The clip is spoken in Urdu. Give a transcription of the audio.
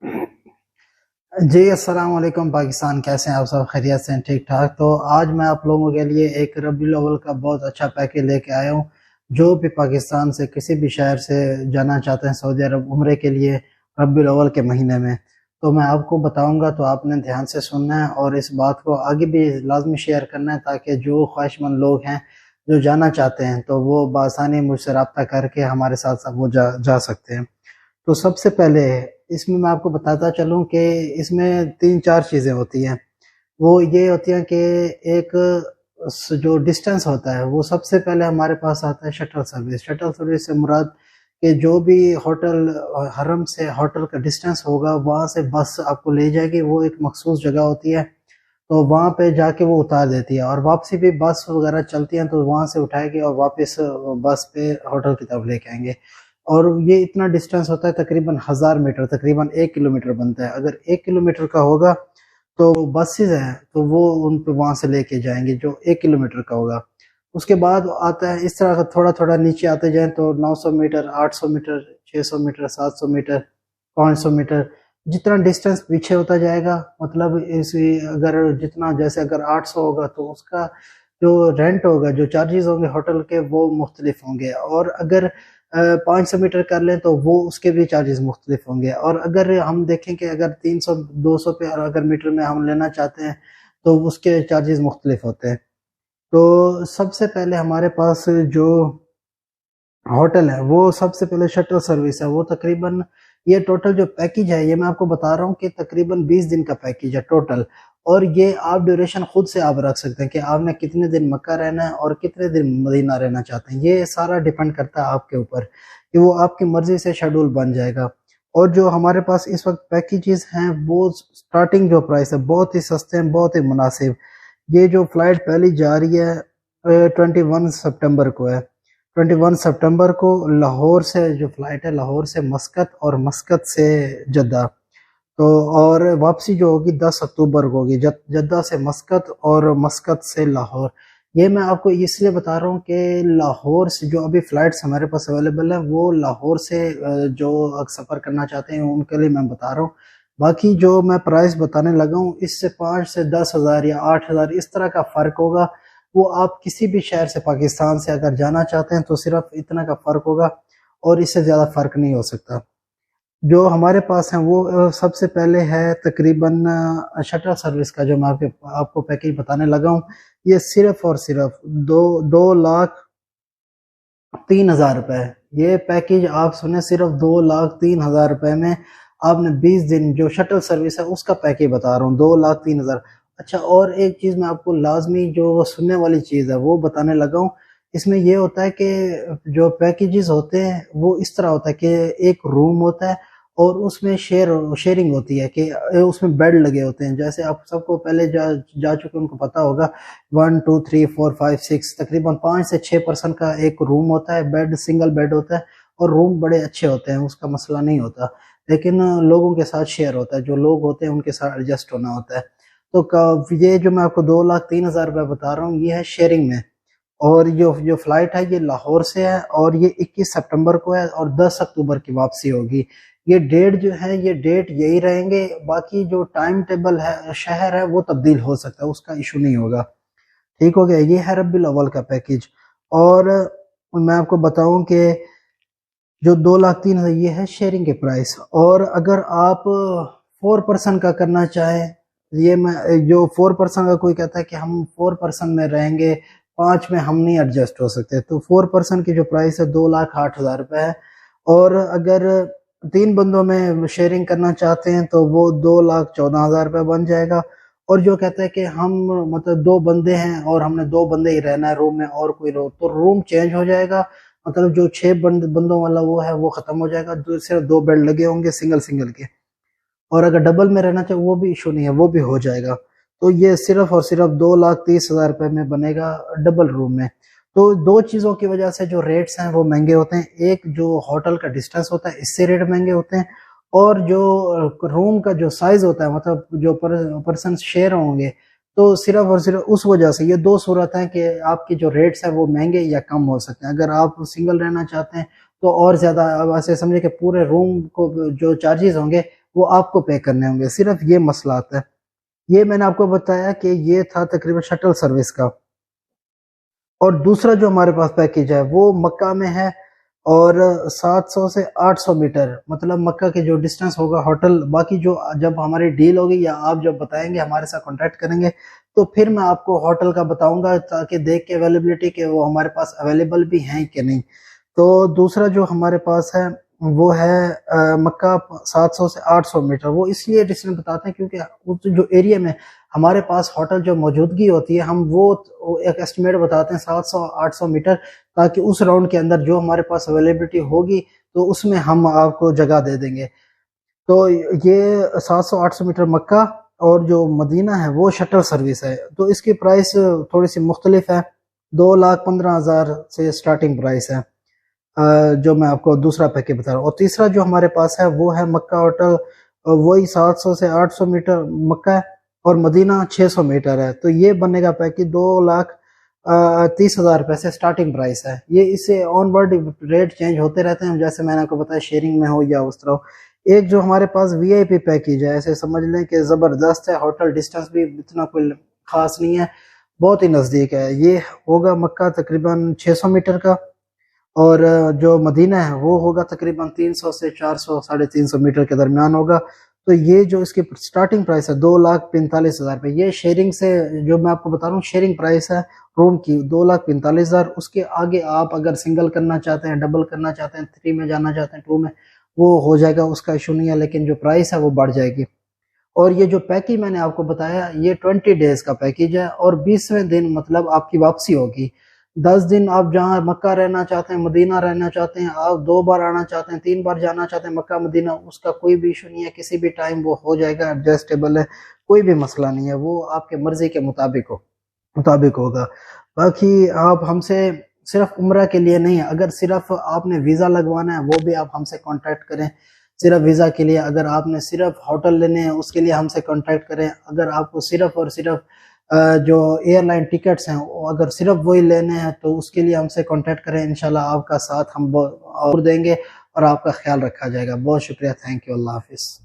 جی السلام علیکم پاکستان، کیسے ہیں آپ؟ سب خیریت سے ہیں؟ ٹھیک ٹھاک۔ تو آج میں آپ لوگوں کے لیے ایک ربیع الاول کا بہت اچھا پیکیج لے کے آیا ہوں۔ جو بھی پاکستان سے کسی بھی شہر سے جانا چاہتے ہیں سعودی عرب عمرے کے لیے ربیع الاول کے مہینے میں، تو میں آپ کو بتاؤں گا، تو آپ نے دھیان سے سننا ہے اور اس بات کو آگے بھی لازمی شیئر کرنا ہے، تاکہ جو خواہش مند لوگ ہیں جو جانا چاہتے ہیں تو وہ بآسانی مجھ سے رابطہ کر کے ہمارے ساتھ ساتھ وہ جا سکتے ہیں۔ تو سب سے پہلے اس میں آپ کو بتاتا چلوں کہ اس میں 3-4 چیزیں ہوتی ہیں۔ وہ یہ ہوتی ہیں کہ ایک جو ڈسٹنس ہوتا ہے وہ سب سے پہلے ہمارے پاس آتا ہے شٹل سروس۔ شٹل سروس سے مراد کہ جو بھی ہوٹل حرم سے ہوٹل کا ڈسٹنس ہوگا، وہاں سے بس آپ کو لے جائے گی۔ وہ ایک مخصوص جگہ ہوتی ہے، تو وہاں پہ جا کے وہ اتار دیتی ہے، اور واپسی بھی بس وغیرہ چلتی ہیں تو وہاں سے اٹھائے گی اور واپس بس پہ ہوٹل کی طرف لے کے آئیں گے۔ اور یہ اتنا ڈسٹنس ہوتا ہے تقریباً 1000 میٹر، تقریباً 1 کلومیٹر بنتا ہے۔ اگر 1 کلومیٹر کا ہوگا تو بسز ہیں تو وہ ان پہ وہاں سے لے کے جائیں گے جو 1 کلومیٹر کا ہوگا۔ اس کے بعد آتا ہے اس طرح کا تھوڑا تھوڑا نیچے آتے جائیں تو 900 metre, 800 metre, 600 metre, 700 metre, 500 metre, جتنا ڈسٹنس پیچھے ہوتا جائے گا، مطلب اگر جتنا جیسے اگر 800 ہوگا تو اس کا جو رینٹ ہوگا، جو چارجز ہوں گے ہوٹل کے، وہ مختلف ہوں گے۔ اور اگر 500 میٹر کر لیں تو وہ اس کے بھی چارجز مختلف ہوں گے۔ اور اگر ہم دیکھیں کہ اگر 300 200 پہ اگر میٹر میں ہم لینا چاہتے ہیں تو اس کے چارجز مختلف ہوتے ہیں۔ تو سب سے پہلے ہمارے پاس جو ہوٹل ہے وہ سب سے پہلے شٹل سروس ہے۔ وہ تقریباً یہ ٹوٹل جو پیکیج ہے، یہ میں آپ کو بتا رہا ہوں کہ تقریباً 20 دن کا پیکیج ہے ٹوٹل۔ اور یہ آپ ڈیوریشن خود سے آپ رکھ سکتے ہیں کہ آپ نے کتنے دن مکہ رہنا ہے اور کتنے دن مدینہ رہنا چاہتے ہیں۔ یہ سارا ڈیپینڈ کرتا ہے آپ کے اوپر کہ وہ آپ کی مرضی سے شیڈول بن جائے گا۔ اور جو ہمارے پاس اس وقت پیکیجز ہیں وہ سٹارٹنگ جو پرائس ہے بہت ہی سستے ہیں، بہت ہی مناسب۔ یہ جو فلائٹ پہلی جا رہی ہے 21 سپٹمبر کو ہے۔ 21 سپٹمبر کو لاہور سے جو فلائٹ ہے، لاہور سے مسقط اور مسقط سے جدہ، تو اور واپسی جو ہوگی 10 اکتوبر کو ہوگی، جدہ سے مسقط اور مسقط سے لاہور۔ یہ میں آپ کو اس لیے بتا رہا ہوں کہ لاہور سے جو ابھی فلائٹس ہمارے پاس اویلیبل ہیں وہ لاہور سے جو سفر کرنا چاہتے ہیں ان کے لیے میں بتا رہا ہوں۔ باقی جو میں پرائس بتانے لگا ہوں اس سے 5 سے 10 ہزار یا 8 ہزار اس طرح کا فرق ہوگا۔ وہ آپ کسی بھی شہر سے پاکستان سے اگر جانا چاہتے ہیں تو صرف اتنا کا فرق ہوگا، اور اس سے زیادہ فرق نہیں ہو سکتا۔ جو ہمارے پاس ہیں وہ سب سے پہلے ہے تقریباً شٹل سروس کا، جو میں آپ کو پیکیج بتانے لگا ہوں۔ یہ صرف اور صرف 2,03,000 روپے۔ یہ پیکیج آپ سنیں، صرف 2,03,000 روپے میں آپ نے 20 دن جو شٹل سروس ہے اس کا پیکیج بتا رہا ہوں، 2,03,000۔ اچھا، اور ایک چیز میں آپ کو لازمی جو سننے والی چیز ہے وہ بتانے لگا ہوں۔ اس میں یہ ہوتا ہے کہ جو پیکیجز ہوتے ہیں وہ اس طرح ہوتا ہے کہ ایک روم ہوتا ہے اور اس میں شیئرنگ ہوتی ہے، کہ اس میں بیڈ لگے ہوتے ہیں۔ جیسے آپ سب کو پہلے جا چکے ان کو پتا ہوگا 1 2 3 4 5 6 تقریباً 5 سے 6 پرسن کا ایک روم ہوتا ہے، بیڈ سنگل بیڈ ہوتا ہے، اور روم بڑے اچھے ہوتے ہیں، اس کا مسئلہ نہیں ہوتا، لیکن لوگوں کے ساتھ شیئر ہوتا ہے، جو لوگ ہوتے ہیں ان کے ساتھ ایڈجسٹ ہونا ہوتا ہے۔ تو یہ جو میں آپ کو 2,03,000 روپے بتا رہا ہوں یہ ہے شیئرنگ میں۔ اور جو فلائٹ ہے یہ لاہور سے ہے اور یہ 21 سپٹمبر کو ہے اور 10 اکتوبر کی واپسی ہوگی۔ یہ ڈیٹ جو ہے یہ ڈیٹ یہی رہیں گے، باقی جو ٹائم ٹیبل ہے شہر ہے وہ تبدیل ہو سکتا ہے، اس کا ایشو نہیں ہوگا۔ ٹھیک ہو گیا؟ یہ ہے ربیع الاول کا پیکیج۔ اور میں آپ کو بتاؤں کہ جو 2,03,000 یہ ہے شیئرنگ کے پرائس۔ اور اگر آپ 4 پرسن کا کرنا چاہیں، یہ میں جو 4 پرسن کا کوئی کہتا ہے کہ ہم 4 پرسن میں رہیں گے، 5 میں ہم نہیں ایڈجسٹ ہو سکتے، تو 4 پرسن کی جو پرائس ہے 2,08,000 روپے ہے۔ اور اگر 3 بندوں میں شیئرنگ کرنا چاہتے ہیں تو وہ 2,14,000 روپے بن جائے گا۔ اور جو کہتا ہے کہ ہم مطلب 2 بندے ہیں اور ہم نے 2 بندے ہی رہنا ہے روم میں اور کوئی تو روم چینج ہو جائے گا، مطلب جو 6 بندوں والا وہ ہے وہ ختم ہو جائے گا، صرف 2 بیڈ لگے ہوں گے سنگل کے۔ اور اگر ڈبل میں رہنا چاہے وہ بھی ایشو نہیں ہے، وہ بھی ہو جائے گا۔ تو یہ صرف اور صرف 2,30,000 روپے میں بنے گا ڈبل روم میں۔ تو 2 چیزوں کی وجہ سے جو ریٹس ہیں وہ مہنگے ہوتے ہیں، ایک جو ہوٹل کا ڈسٹنس ہوتا ہے اس سے ریٹ مہنگے ہوتے ہیں، اور جو روم کا جو سائز ہوتا ہے مطلب جو پرسن شیئر ہوں گے، تو صرف اور صرف اس وجہ سے یہ 2 صورت ہیں کہ آپ کی جو ریٹس ہیں وہ مہنگے یا کم ہو سکتے ہیں۔ اگر آپ سنگل رہنا چاہتے ہیں تو اور زیادہ، اب ایسے سمجھے کہ پورے روم کو جو چارجز ہوں گے وہ آپ کو پے کرنے ہوں گے، صرف یہ مسئلہ آتا ہے۔ یہ میں نے آپ کو بتایا کہ یہ تھا تقریباً شٹل سروس کا۔ اور دوسرا جو ہمارے پاس پیکیج ہے وہ مکہ میں ہے، اور 700 سے 800 میٹر، مطلب مکہ کے جو ڈسٹنس ہوگا ہوٹل، باقی جو جب ہماری ڈیل ہوگی یا آپ جب بتائیں گے ہمارے ساتھ کانٹیکٹ کریں گے تو پھر میں آپ کو ہوٹل کا بتاؤں گا، تاکہ دیکھ کے اویلیبلٹی کہ وہ ہمارے پاس اویلیبل بھی ہیں کہ نہیں۔ تو دوسرا جو ہمارے پاس ہے وہ ہے مکہ 700 سے 800 میٹر۔ وہ اس لیے ڈسٹنس بتاتے ہیں کیونکہ جو ایریا میں ہمارے پاس ہوٹل جو موجودگی ہوتی ہے، ہم وہ ایک اسٹیمیٹ بتاتے ہیں 700-800 میٹر، تاکہ اس راؤنڈ کے اندر جو ہمارے پاس اویلیبلٹی ہوگی تو اس میں ہم آپ کو جگہ دے دیں گے۔ تو یہ 700-800 میٹر مکہ، اور جو مدینہ ہے وہ شٹل سروس ہے، تو اس کی پرائس تھوڑی سی مختلف ہے، 2,15,000 سے سٹارٹنگ پرائس ہے، جو میں آپ کو دوسرا پیکیج بتا رہا ہوں۔ اور تیسرا جو ہمارے پاس ہے وہ ہے مکہ ہوٹل، وہی 700 سے 800 میٹر مکہ ہے، اور مدینہ 600 میٹر ہے۔ تو یہ بننے کا پیکیج 2,30,000 روپے سے سٹارٹنگ پرائس ہے۔ یہ اس سے آن ورڈ ریٹ چینج ہوتے رہتے ہیں، جیسے میں نے آپ کو بتایا شیئرنگ میں ہو یا اس طرح ہو۔ ایک جو ہمارے پاس وی آئی پی پیکیج ہے، ایسے سمجھ لیں کہ زبردست ہے، ہوٹل ڈسٹنس بھی اتنا کوئی خاص نہیں ہے، بہت ہی نزدیک ہے۔ یہ ہوگا مکہ تقریباً 600 میٹر کا، اور جو مدینہ ہے وہ ہوگا تقریباً 300 سے 400 350 میٹر کے درمیان ہوگا۔ تو یہ جو اس کی سٹارٹنگ پرائس ہے 2,45,000 روپے، یہ شیئرنگ سے جو میں آپ کو بتا رہا ہوں شیئرنگ پرائس ہے روم کی 2,45,000۔ اس کے آگے آپ اگر سنگل کرنا چاہتے ہیں، ڈبل کرنا چاہتے ہیں، 3 میں جانا چاہتے ہیں، 2 میں، وہ ہو جائے گا، اس کا ایشو نہیں ہے، لیکن جو پرائس ہے وہ بڑھ جائے گی۔ اور یہ جو پیکیج میں نے آپ کو بتایا یہ 20 ڈیز کا پیکیج ہے، اور 20ویں دن مطلب آپ کی واپسی ہوگی۔ 10 دن آپ جہاں مکہ رہنا چاہتے ہیں، مدینہ رہنا چاہتے ہیں، آپ 2 بار آنا چاہتے ہیں، 3 بار جانا چاہتے ہیں مکہ مدینہ، اس کا کوئی بھی ایشو نہیں ہے، کسی بھی ٹائم وہ ہو جائے گا، ایڈجسٹیبل ہے، کوئی بھی مسئلہ نہیں ہے، وہ آپ کے مرضی کے مطابق ہوگا۔ باقی آپ ہم سے صرف عمرہ کے لیے نہیں، اگر صرف آپ نے ویزا لگوانا ہے وہ بھی آپ ہم سے کانٹیکٹ کریں، صرف ویزا کے لیے۔ اگر آپ نے صرف ہوٹل لینے ہیں اس کے لیے ہم سے کانٹیکٹ کریں۔ اگر آپ کو صرف اور صرف جو ایئر لائن ٹکٹس ہیں اگر صرف وہی لینے ہیں تو اس کے لیے ہم سے کانٹیکٹ کریں، انشاءاللہ آپ کا ساتھ ہم اور دیں گے، اور آپ کا خیال رکھا جائے گا۔ بہت شکریہ، تھینک یو، اللہ حافظ۔